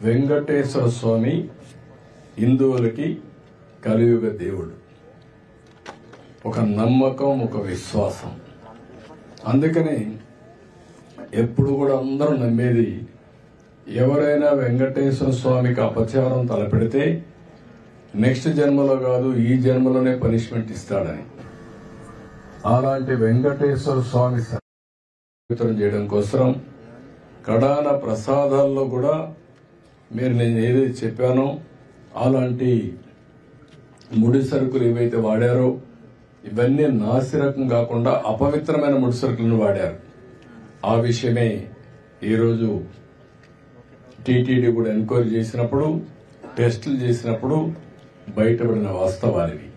వెంకటేశ్వర స్వామి హిందువులకి కలియుగ దేవుడు. ఒక నమ్మకం, ఒక విశ్వాసం. అందుకని ఎప్పుడు కూడా అందరూ నమ్మేది, ఎవరైనా వెంకటేశ్వర స్వామికి అపచారం తలపెడితే నెక్స్ట్ జన్మలో కాదు ఈ జన్మలోనే పనిష్మెంట్ ఇస్తాడని. అలాంటి వెంకటేశ్వర స్వామి వితరణ చేయడం కోసం కడాన ప్రసాదాల్లో కూడా మీరు నేను ఏదైతే చెప్పానో అలాంటి ముడి సరుకులు ఏవైతే వాడారో ఇవన్నీ నాసిరకం కాకుండా అపవిత్రమైన ముడి సరుకులను వాడారు. ఆ విషయమే ఈరోజు టీటీడీ కూడా ఎంక్వైరీ చేసినప్పుడు, టెస్టులు చేసినప్పుడు బయటపడిన వాస్తవాలివి.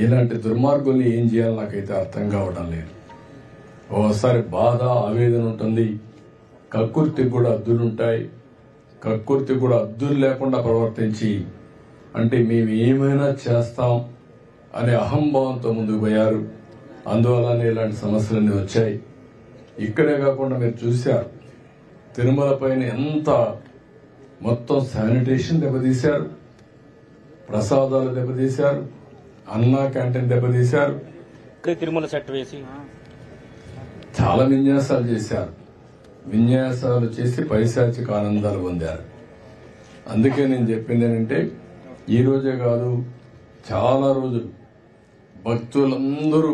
ఇలాంటి దుర్మార్గుల్ని ఏం చేయాలో నాకైతే అర్థం కావడం లేదు. ఓసారి బాధ, ఆవేదన ఉంటుంది. కక్కుర్తికి కూడా హద్దులుంటాయి. కక్కుర్తి కూడా హద్దులు లేకుండా ప్రవర్తించి అంటే మేము ఏమైనా చేస్తాం అనే అహంభావంతో ముందుకు పోయారు. అందువల్లనే ఇలాంటి సమస్యలన్నీ వచ్చాయి. ఇక్కడే కాకుండా మీరు చూశారు, తిరుమల పైన ఎంత మొత్తం శానిటేషన్ దెబ్బతీశారు, ప్రసాదాలు దెబ్బతీశారు, అన్నా క్యాంటీన్ దెబ్బతీశారు, తిరుమల సెట్ వేసి చాలా విన్యాసాలు చేశారు. విన్యాసాలు చేసి పైశాచిక ఆనందాలు పొందారు. అందుకే నేను చెప్పింది ఏంటంటే, ఈ రోజే కాదు చాలా రోజులు భక్తులందరూ